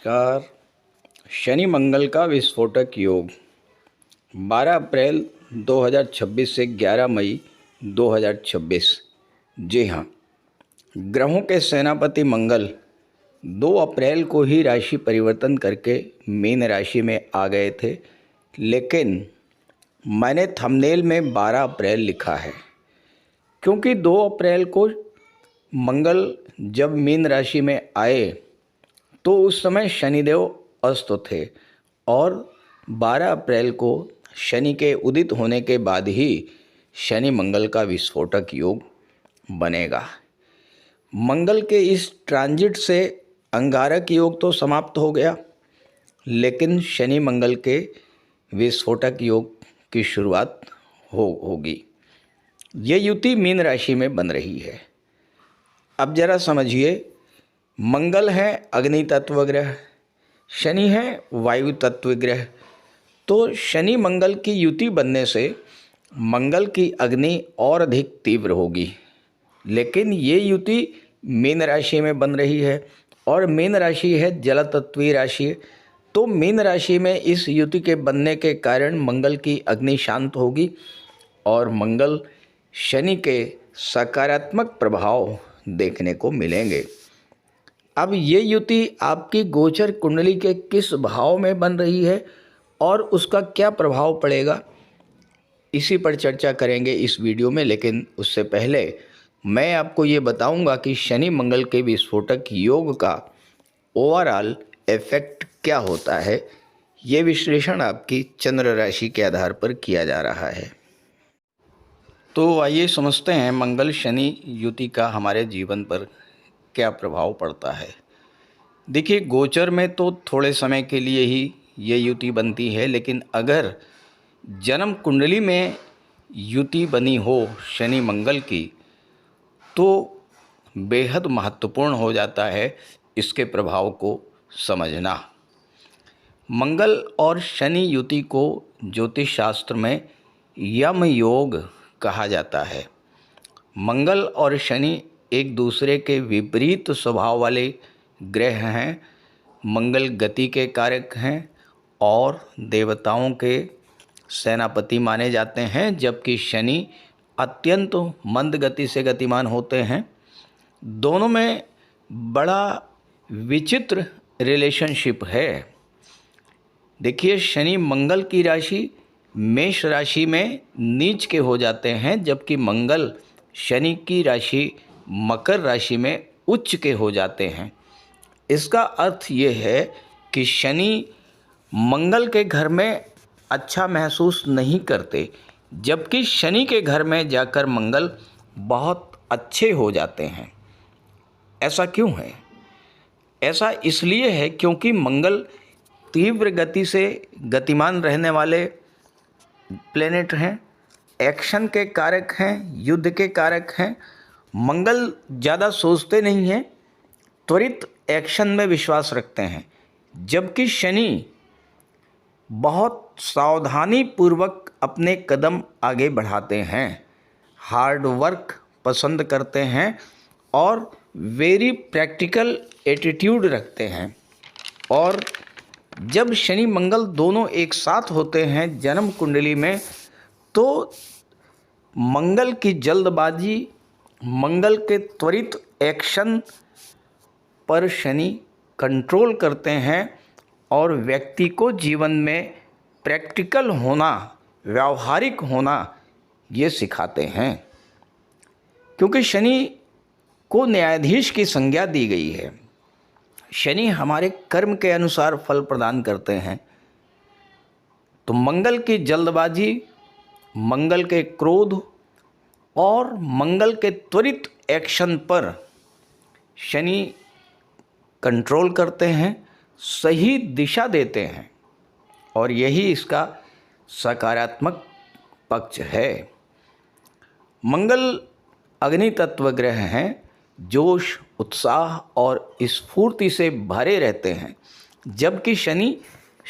नमस्कार। शनि मंगल का विस्फोटक योग 12 अप्रैल 2026 से 11 मई 2026। जी हाँ, ग्रहों के सेनापति मंगल 2 अप्रैल को ही राशि परिवर्तन करके मीन राशि में आ गए थे, लेकिन मैंने थंबनेल में 12 अप्रैल लिखा है क्योंकि 2 अप्रैल को मंगल जब मीन राशि में आए तो उस समय शनिदेव अस्त थे और 12 अप्रैल को शनि के उदित होने के बाद ही शनि मंगल का विस्फोटक योग बनेगा। मंगल के इस ट्रांजिट से अंगारक योग तो समाप्त हो गया, लेकिन शनि मंगल के विस्फोटक योग की शुरुआत होगी। ये युति मीन राशि में बन रही है। अब जरा समझिए, मंगल है अग्नि तत्व ग्रह, शनि है वायु तत्व ग्रह। तो शनि मंगल की युति बनने से मंगल की अग्नि और अधिक तीव्र होगी, लेकिन ये युति मीन राशि में बन रही है और मीन राशि है जल तत्वीय राशि। तो मीन राशि में इस युति के बनने के कारण मंगल की अग्नि शांत होगी और मंगल शनि के सकारात्मक प्रभाव देखने को मिलेंगे। अब ये युति आपकी गोचर कुंडली के किस भाव में बन रही है और उसका क्या प्रभाव पड़ेगा, इसी पर चर्चा करेंगे इस वीडियो में। लेकिन उससे पहले मैं आपको ये बताऊंगा कि शनि मंगल के विस्फोटक योग का ओवरऑल इफेक्ट क्या होता है। ये विश्लेषण आपकी चंद्र राशि के आधार पर किया जा रहा है। तो आइए समझते हैं मंगल शनि युति का हमारे जीवन पर क्या प्रभाव पड़ता है। देखिए, गोचर में तो थोड़े समय के लिए ही ये युति बनती है, लेकिन अगर जन्म कुंडली में युति बनी हो शनि मंगल की तो बेहद महत्वपूर्ण हो जाता है इसके प्रभाव को समझना। मंगल और शनि युति को ज्योतिष शास्त्र में यम योग कहा जाता है। मंगल और शनि एक दूसरे के विपरीत स्वभाव वाले ग्रह हैं। मंगल गति के कारक हैं और देवताओं के सेनापति माने जाते हैं, जबकि शनि अत्यंत मंद गति से गतिमान होते हैं। दोनों में बड़ा विचित्र रिलेशनशिप है। देखिए, शनि मंगल की राशि मेष राशि में नीच के हो जाते हैं, जबकि मंगल शनि की राशि मकर राशि में उच्च के हो जाते हैं। इसका अर्थ ये है कि शनि मंगल के घर में अच्छा महसूस नहीं करते, जबकि शनि के घर में जाकर मंगल बहुत अच्छे हो जाते हैं। ऐसा क्यों है? ऐसा इसलिए है क्योंकि मंगल तीव्र गति से गतिमान रहने वाले प्लेनेट हैं, एक्शन के कारक हैं, युद्ध के कारक हैं। मंगल ज़्यादा सोचते नहीं हैं, त्वरित एक्शन में विश्वास रखते हैं, जबकि शनि बहुत सावधानी पूर्वक अपने कदम आगे बढ़ाते हैं, हार्ड वर्क पसंद करते हैं और वेरी प्रैक्टिकल एटीट्यूड रखते हैं। और जब शनि मंगल दोनों एक साथ होते हैं जन्म कुंडली में, तो मंगल की जल्दबाजी, मंगल के त्वरित एक्शन पर शनि कंट्रोल करते हैं और व्यक्ति को जीवन में प्रैक्टिकल होना, व्यावहारिक होना ये सिखाते हैं। क्योंकि शनि को न्यायाधीश की संज्ञा दी गई है। शनि हमारे कर्म के अनुसार फल प्रदान करते हैं। तो मंगल की जल्दबाजी, मंगल के क्रोध और मंगल के त्वरित एक्शन पर शनि कंट्रोल करते हैं, सही दिशा देते हैं और यही इसका सकारात्मक पक्ष है। मंगल अग्नि तत्व ग्रह हैं, जोश, उत्साह और स्फूर्ति से भरे रहते हैं, जबकि शनि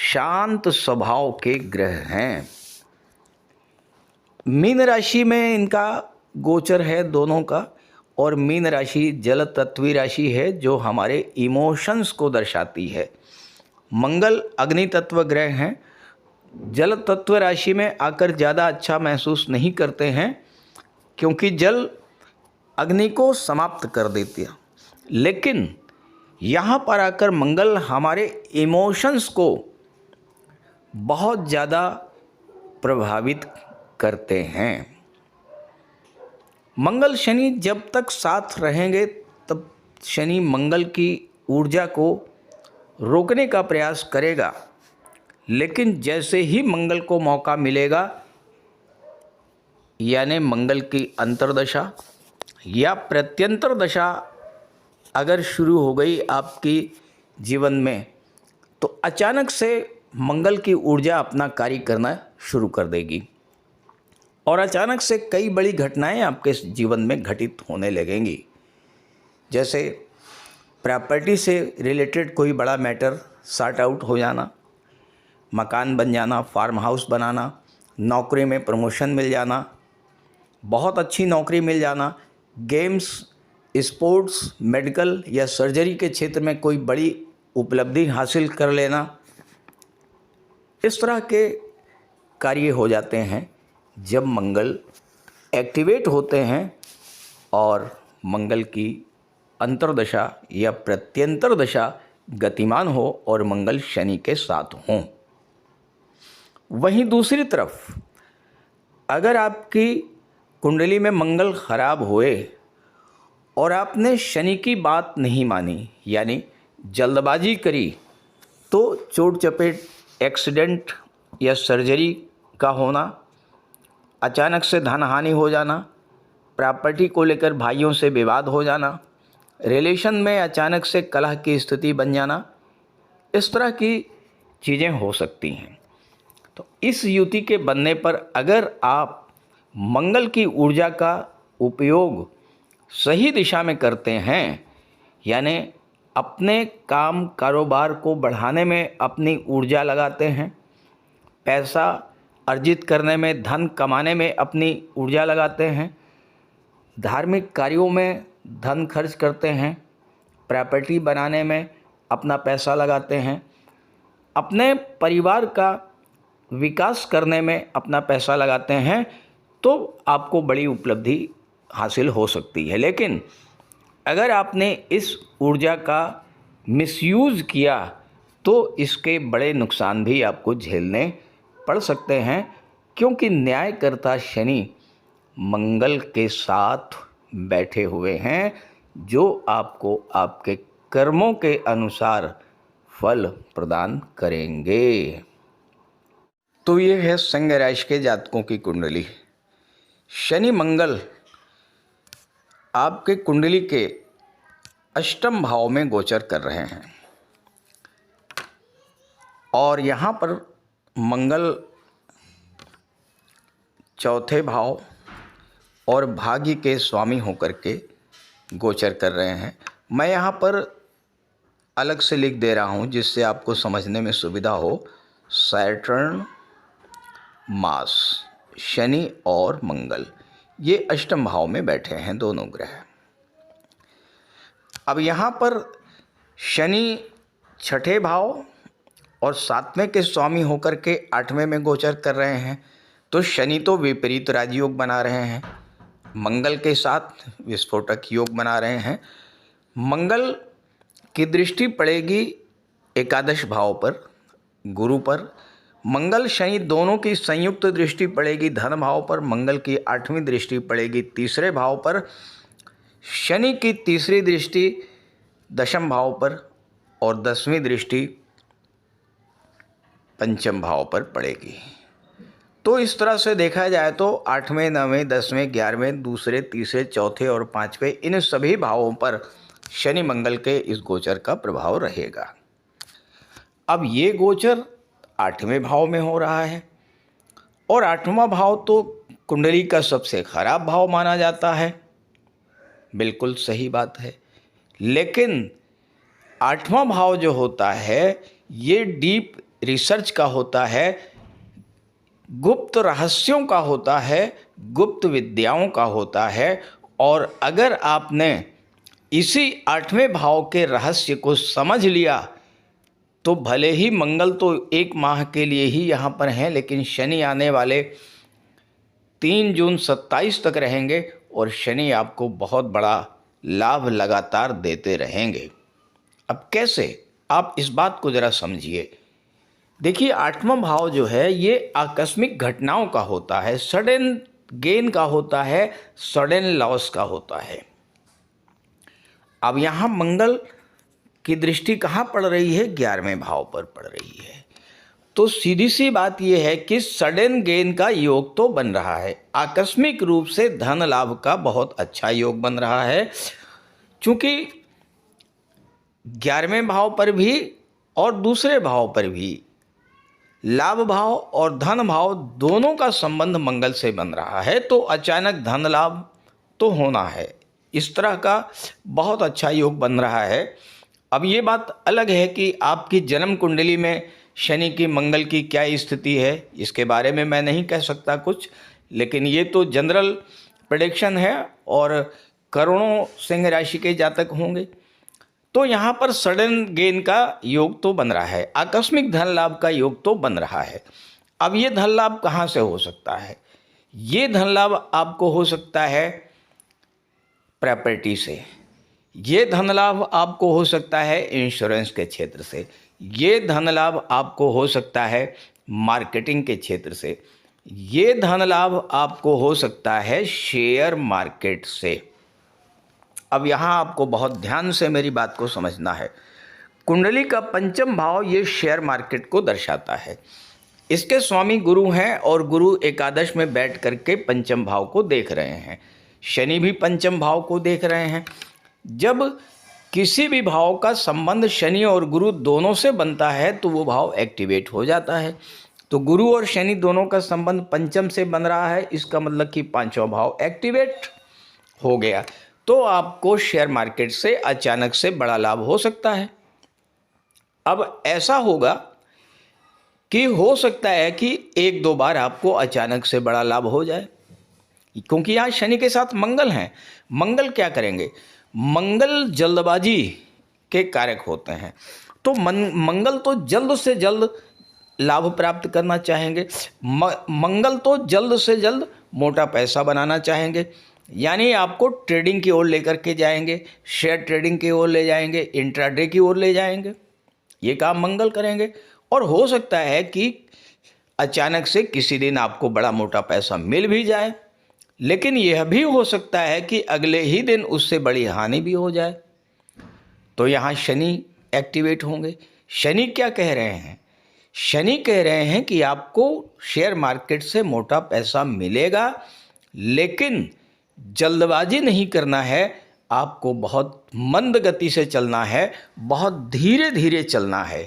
शांत स्वभाव के ग्रह हैं। मीन राशि में इनका गोचर है दोनों का, और मीन राशि जल तत्वी राशि है जो हमारे इमोशंस को दर्शाती है। मंगल अग्नि तत्व ग्रह हैं, जल तत्व राशि में आकर ज़्यादा अच्छा महसूस नहीं करते हैं क्योंकि जल अग्नि को समाप्त कर देती है, लेकिन यहाँ पर आकर मंगल हमारे इमोशंस को बहुत ज़्यादा प्रभावित करते हैं। मंगल शनि जब तक साथ रहेंगे तब शनि मंगल की ऊर्जा को रोकने का प्रयास करेगा, लेकिन जैसे ही मंगल को मौका मिलेगा, यानी मंगल की अंतर्दशा या प्रत्यंतर दशा अगर शुरू हो गई आपकी जीवन में, तो अचानक से मंगल की ऊर्जा अपना कार्य करना शुरू कर देगी और अचानक से कई बड़ी घटनाएं आपके जीवन में घटित होने लगेंगी। जैसे प्रॉपर्टी से रिलेटेड कोई बड़ा मैटर सॉर्ट आउट हो जाना, मकान बन जाना, फार्म हाउस बनाना, नौकरी में प्रमोशन मिल जाना, बहुत अच्छी नौकरी मिल जाना, गेम्स, स्पोर्ट्स, मेडिकल या सर्जरी के क्षेत्र में कोई बड़ी उपलब्धि हासिल कर लेना, इस तरह के कार्य हो जाते हैं जब मंगल एक्टिवेट होते हैं और मंगल की अंतर्दशा या प्रत्यंतर दशा गतिमान हो और मंगल शनि के साथ हों। वहीं दूसरी तरफ अगर आपकी कुंडली में मंगल खराब हुए और आपने शनि की बात नहीं मानी, यानी जल्दबाजी करी, तो चोट चपेट, एक्सीडेंट या सर्जरी का होना, अचानक से धन हानि हो जाना, प्रॉपर्टी को लेकर भाइयों से विवाद हो जाना, रिलेशन में अचानक से कलह की स्थिति बन जाना, इस तरह की चीज़ें हो सकती हैं। तो इस युति के बनने पर अगर आप मंगल की ऊर्जा का उपयोग सही दिशा में करते हैं, यानी अपने काम कारोबार को बढ़ाने में अपनी ऊर्जा लगाते हैं, पैसा अर्जित करने में, धन कमाने में अपनी ऊर्जा लगाते हैं, धार्मिक कार्यों में धन खर्च करते हैं, प्रॉपर्टी बनाने में अपना पैसा लगाते हैं, अपने परिवार का विकास करने में अपना पैसा लगाते हैं, तो आपको बड़ी उपलब्धि हासिल हो सकती है। लेकिन अगर आपने इस ऊर्जा का मिसयूज़ किया तो इसके बड़े नुकसान भी आपको झेलने पड़ सकते हैं, क्योंकि न्यायकर्ता शनि मंगल के साथ बैठे हुए हैं जो आपको आपके कर्मों के अनुसार फल प्रदान करेंगे। तो ये है सिंह राशि के जातकों की कुंडली। शनि मंगल आपके कुंडली के अष्टम भाव में गोचर कर रहे हैं और यहाँ पर मंगल चौथे भाव और भाग्य के स्वामी होकर के गोचर कर रहे हैं। मैं यहाँ पर अलग से लिख दे रहा हूँ जिससे आपको समझने में सुविधा हो। सैटर्न, मार्स, शनि और मंगल ये अष्टम भाव में बैठे हैं दोनों ग्रह। अब यहाँ पर शनि छठे भाव और सातवें के स्वामी होकर के आठवें में गोचर कर रहे हैं। तो शनि तो विपरीत राजयोग बना रहे हैं, मंगल के साथ विस्फोटक योग बना रहे हैं। मंगल की दृष्टि पड़ेगी एकादश भाव पर, गुरु पर। मंगल शनि दोनों की संयुक्त दृष्टि पड़ेगी धन भाव पर। मंगल की आठवीं दृष्टि पड़ेगी तीसरे भाव पर। शनि की तीसरी दृष्टि दशम भाव पर और 10वीं दृष्टि पंचम भाव पर पड़ेगी। तो इस तरह से देखा जाए तो 8वें, 9वें, 10वें, 11वें, दूसरे, तीसरे, चौथे और 5वें इन सभी भावों पर शनि मंगल के इस गोचर का प्रभाव रहेगा। अब ये गोचर 8वें भाव में हो रहा है और 8वां भाव तो कुंडली का सबसे खराब भाव माना जाता है। बिल्कुल सही बात है, लेकिन 8वां भाव जो होता है ये डीप रिसर्च का होता है, गुप्त रहस्यों का होता है, गुप्त विद्याओं का होता है और अगर आपने इसी 8वें भाव के रहस्य को समझ लिया तो भले ही मंगल तो 1 माह के लिए ही यहाँ पर हैं, लेकिन शनि आने वाले 3 जून 27 तक रहेंगे और शनि आपको बहुत बड़ा लाभ लगातार देते रहेंगे। अब कैसे, आप इस बात को ज़रा समझिए। देखिए 8वां भाव जो है ये आकस्मिक घटनाओं का होता है, सडन गेन का होता है, सडन लॉस का होता है। अब यहाँ मंगल की दृष्टि कहाँ पड़ रही है? 11वें भाव पर पड़ रही है। तो सीधी सी बात यह है कि सडन गेन का योग तो बन रहा है, आकस्मिक रूप से धन लाभ का बहुत अच्छा योग बन रहा है। चूंकि 11वें भाव पर भी और दूसरे भाव पर भी लाभ भाव और धन भाव दोनों का संबंध मंगल से बन रहा है, तो अचानक धन लाभ तो होना है। इस तरह का बहुत अच्छा योग बन रहा है। अब ये बात अलग है कि आपकी जन्म कुंडली में शनि की मंगल की क्या स्थिति है, इसके बारे में मैं नहीं कह सकता कुछ, लेकिन ये तो जनरल प्रेडिक्शन है और करोड़ों सिंह राशि के जातक होंगे। तो यहाँ पर सडन गेन का योग तो बन रहा है, आकस्मिक धन लाभ का योग तो बन रहा है। अब ये धन लाभ कहाँ से हो सकता है? ये धन लाभ आपको हो सकता है प्रॉपर्टी से, ये धन लाभ आपको हो सकता है इंश्योरेंस के क्षेत्र से, ये धन लाभ आपको हो सकता है मार्केटिंग के क्षेत्र से, ये धन लाभ आपको हो सकता है शेयर मार्केट से। अब यहाँ आपको बहुत ध्यान से मेरी बात को समझना है। कुंडली का 5वां भाव ये शेयर मार्केट को दर्शाता है। इसके स्वामी गुरु हैं और गुरु एकादश में बैठ करके 5वें भाव को देख रहे हैं। शनि भी 5वें भाव को देख रहे हैं। जब किसी भी भाव का संबंध शनि और गुरु दोनों से बनता है तो वो भाव एक्टिवेट हो जाता है। तो गुरु और शनि दोनों का संबंध 5वें से बन रहा है, इसका मतलब कि 5वां भाव एक्टिवेट हो गया। तो आपको शेयर मार्केट से अचानक से बड़ा लाभ हो सकता है। अब ऐसा होगा कि हो सकता है कि 1-2 बार आपको अचानक से बड़ा लाभ हो जाए, क्योंकि यहाँ शनि के साथ मंगल हैं। मंगल क्या करेंगे? मंगल जल्दबाजी के कारक होते हैं। तो मंगल तो जल्द से जल्द लाभ प्राप्त करना चाहेंगे, मंगल तो जल्द से जल्द मोटा पैसा बनाना चाहेंगे, यानी आपको ट्रेडिंग की ओर लेकर के जाएंगे, शेयर ट्रेडिंग की ओर ले जाएंगे, इंट्राडे की ओर ले जाएंगे। ये काम मंगल करेंगे। और हो सकता है कि अचानक से किसी दिन आपको बड़ा मोटा पैसा मिल भी जाए, लेकिन यह भी हो सकता है कि अगले ही दिन उससे बड़ी हानि भी हो जाए। तो यहाँ शनि एक्टिवेट होंगे। शनि क्या कह रहे हैं? शनि कह रहे हैं कि आपको शेयर मार्केट से मोटा पैसा मिलेगा, लेकिन जल्दबाजी नहीं करना है, आपको बहुत मंद गति से चलना है, बहुत धीरे धीरे चलना है,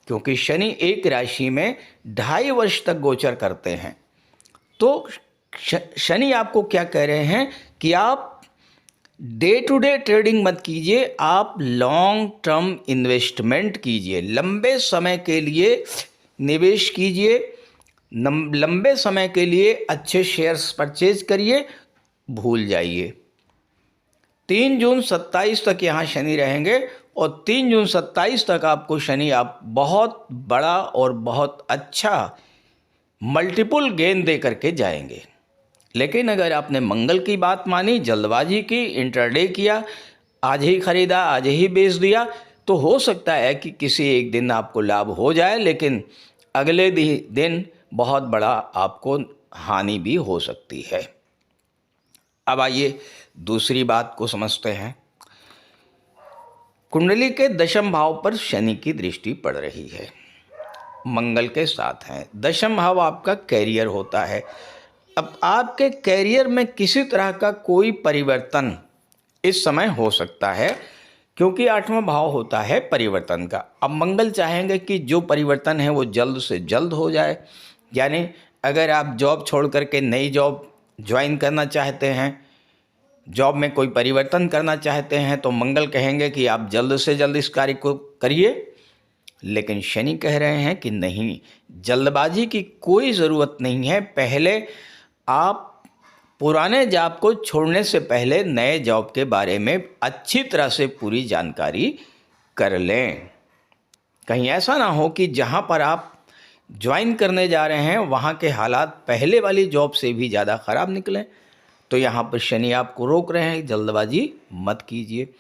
क्योंकि शनि एक राशि में 2.5 वर्ष तक गोचर करते हैं। तो शनि आपको क्या कह रहे हैं कि आप डे टू डे ट्रेडिंग मत कीजिए, आप लॉन्ग टर्म इन्वेस्टमेंट कीजिए, लंबे समय के लिए निवेश कीजिए, लंबे समय के लिए अच्छे शेयर्स परचेज करिए, भूल जाइए। 3 जून 27 तक यहाँ शनि रहेंगे और 3 जून 27 तक आपको शनि आप बहुत बड़ा और बहुत अच्छा मल्टीपल गेन दे करके जाएंगे। लेकिन अगर आपने मंगल की बात मानी, जल्दबाजी की, इंट्राडे किया, आज ही खरीदा आज ही बेच दिया, तो हो सकता है कि किसी एक दिन आपको लाभ हो जाए, लेकिन अगले दिन बहुत बड़ा आपको हानि भी हो सकती है। अब आइए दूसरी बात को समझते हैं। कुंडली के 10वें भाव पर शनि की दृष्टि पड़ रही है, मंगल के साथ है। 10वां भाव आपका कैरियर होता है। अब आपके कैरियर में किसी तरह का कोई परिवर्तन इस समय हो सकता है, क्योंकि 8वां भाव होता है परिवर्तन का। अब मंगल चाहेंगे कि जो परिवर्तन है वो जल्द से जल्द हो जाए, यानी अगर आप जॉब छोड़ करके नई जॉब ज्वाइन करना चाहते हैं, जॉब में कोई परिवर्तन करना चाहते हैं, तो मंगल कहेंगे कि आप जल्द से जल्द इस कार्य को करिए। लेकिन शनि कह रहे हैं कि नहीं, जल्दबाजी की कोई ज़रूरत नहीं है, पहले आप पुराने जॉब को छोड़ने से पहले नए जॉब के बारे में अच्छी तरह से पूरी जानकारी कर लें। कहीं ऐसा ना हो कि जहां पर आप ज्वाइन करने जा रहे हैं वहां के हालात पहले वाली जॉब से भी ज़्यादा ख़राब निकलें। तो यहाँ पर शनि आपको रोक रहे हैं, जल्दबाजी मत कीजिए।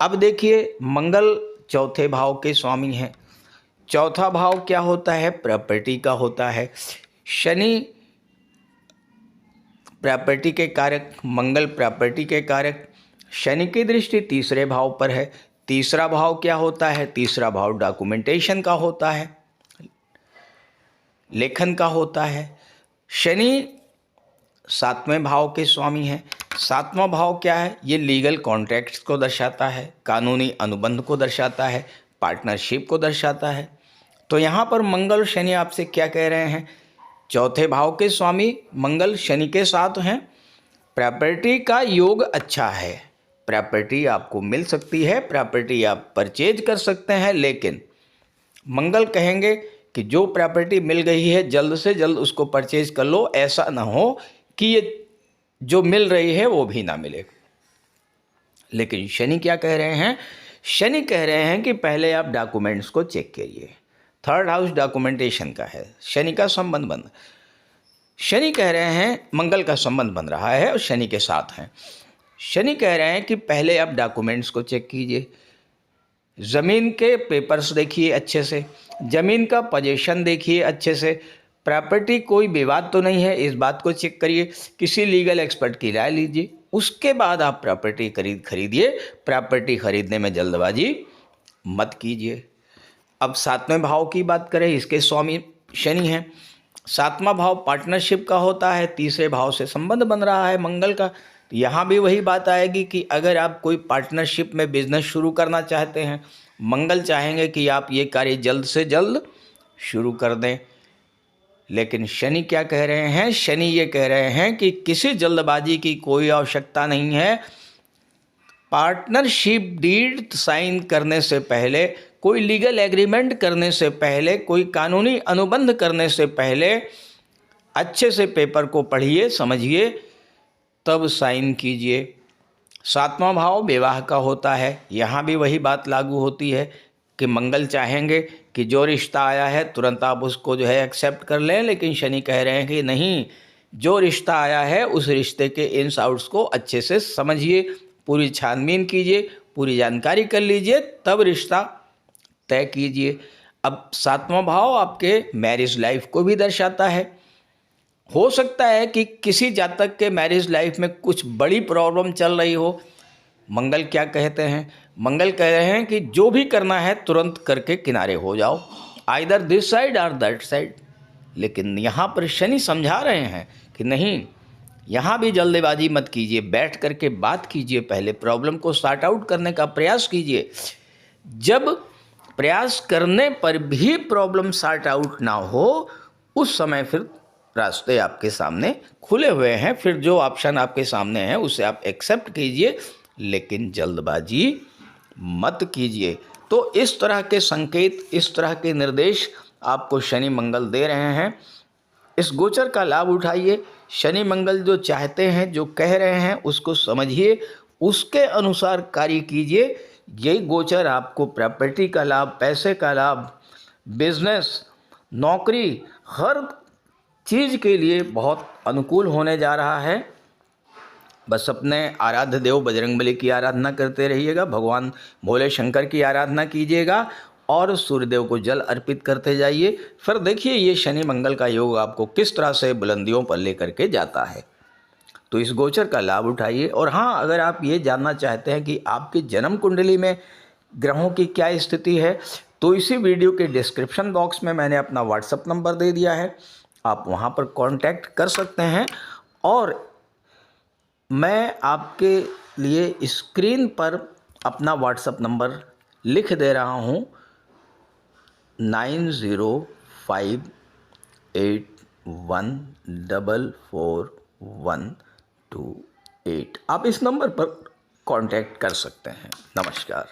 अब देखिए, मंगल चौथे भाव के स्वामी हैं। चौथा भाव क्या होता है? प्रॉपर्टी का होता है। शनि प्रॉपर्टी के कारक, मंगल प्रॉपर्टी के कारक। शनि की दृष्टि तीसरे भाव पर है। तीसरा भाव क्या होता है? तीसरा भाव डॉक्यूमेंटेशन का होता है, लेखन का होता है। शनि सातवें भाव के स्वामी हैं। सातवां भाव क्या है? ये लीगल कॉन्ट्रैक्ट्स को दर्शाता है, कानूनी अनुबंध को दर्शाता है, पार्टनरशिप को दर्शाता है। तो यहाँ पर मंगल शनि आपसे क्या कह रहे हैं? चौथे भाव के स्वामी मंगल शनि के साथ हैं। प्रॉपर्टी का योग अच्छा है, प्रॉपर्टी आपको मिल सकती है, प्रॉपर्टी आप परचेज कर सकते हैं। लेकिन मंगल कहेंगे कि जो प्रॉपर्टी मिल गई है जल्द से जल्द उसको परचेज कर लो, ऐसा ना हो कि ये जो मिल रही है वो भी ना मिले। लेकिन शनि क्या कह रहे हैं? शनि कह रहे हैं कि पहले आप डॉक्यूमेंट्स को चेक करिए। थर्ड हाउस डॉक्यूमेंटेशन का है, शनि का संबंध बन, शनि कह रहे हैं मंगल का संबंध बन रहा है और शनि के साथ हैं। शनि कह रहे हैं कि पहले आप डॉक्यूमेंट्स को चेक कीजिए, ज़मीन के पेपर्स देखिए अच्छे से, ज़मीन का पोजीशन देखिए अच्छे से, प्रॉपर्टी कोई विवाद तो नहीं है इस बात को चेक करिए, किसी लीगल एक्सपर्ट की राय लीजिए, उसके बाद आप प्रॉपर्टी खरीदिए। प्रॉपर्टी खरीदने में जल्दबाजी मत कीजिए। अब सातवें भाव की बात करें, इसके स्वामी शनि हैं। सातवां भाव पार्टनरशिप का होता है, तीसरे भाव से संबंध बन रहा है मंगल का। तो यहाँ भी वही बात आएगी कि अगर आप कोई पार्टनरशिप में बिजनेस शुरू करना चाहते हैं, मंगल चाहेंगे कि आप ये कार्य जल्द से जल्द शुरू कर दें। लेकिन शनि क्या कह रहे हैं? शनि ये कह रहे हैं कि किसी जल्दबाजी की कोई आवश्यकता नहीं है। पार्टनरशिप डीड साइन करने से पहले, कोई लीगल एग्रीमेंट करने से पहले, कोई कानूनी अनुबंध करने से पहले अच्छे से पेपर को पढ़िए, समझिए, तब साइन कीजिए। सातवां भाव विवाह का होता है। यहाँ भी वही बात लागू होती है कि मंगल चाहेंगे कि जो रिश्ता आया है तुरंत आप उसको जो है एक्सेप्ट कर लें, लेकिन शनि कह रहे हैं कि नहीं, जो रिश्ता आया है उस रिश्ते के इन्स आउट्स को अच्छे से समझिए, पूरी छानबीन कीजिए, पूरी जानकारी कर लीजिए, तब रिश्ता तय कीजिए। अब सातवां भाव आपके मैरिज लाइफ को भी दर्शाता है। हो सकता है कि किसी जातक के मैरिज लाइफ में कुछ बड़ी प्रॉब्लम चल रही हो। मंगल क्या कहते हैं? मंगल कह रहे हैं कि जो भी करना है तुरंत करके किनारे हो जाओ, आइदर दिस साइड और दैट साइड। लेकिन यहाँ पर शनि समझा रहे हैं कि नहीं, यहाँ भी जल्दबाजी मत कीजिए, बैठ करके बात कीजिए, पहले प्रॉब्लम को सॉर्ट आउट करने का प्रयास कीजिए। जब प्रयास करने पर भी प्रॉब्लम सॉर्ट आउट ना हो, उस समय फिर रास्ते आपके सामने खुले हुए हैं, फिर जो ऑप्शन आपके सामने है उसे आप एक्सेप्ट कीजिए, लेकिन जल्दबाजी मत कीजिए। तो इस तरह के संकेत, इस तरह के निर्देश आपको शनि मंगल दे रहे हैं। इस गोचर का लाभ उठाइए। शनि मंगल जो चाहते हैं, जो कह रहे हैं, उसको समझिए, उसके अनुसार कार्य कीजिए। यही गोचर आपको प्रॉपर्टी का लाभ, पैसे का लाभ, बिजनेस, नौकरी, हर चीज़ के लिए बहुत अनुकूल होने जा रहा है। बस अपने आराध्य देव बजरंगबली की आराधना करते रहिएगा, भगवान भोले शंकर की आराधना कीजिएगा और सूर्यदेव को जल अर्पित करते जाइए। फिर देखिए ये शनि मंगल का योग आपको किस तरह से बुलंदियों पर लेकर के जाता है। तो इस गोचर का लाभ उठाइए। और हाँ, अगर आप ये जानना चाहते हैं कि आपकी जन्म कुंडली में ग्रहों की क्या स्थिति है, तो इसी वीडियो के डिस्क्रिप्शन बॉक्स में मैंने अपना व्हाट्सएप नंबर दे दिया है, आप वहाँ पर कांटेक्ट कर सकते हैं। और मैं आपके लिए स्क्रीन पर अपना व्हाट्सएप नंबर लिख दे रहा हूँ, 9058144128। आप इस नंबर पर कांटेक्ट कर सकते हैं। नमस्कार।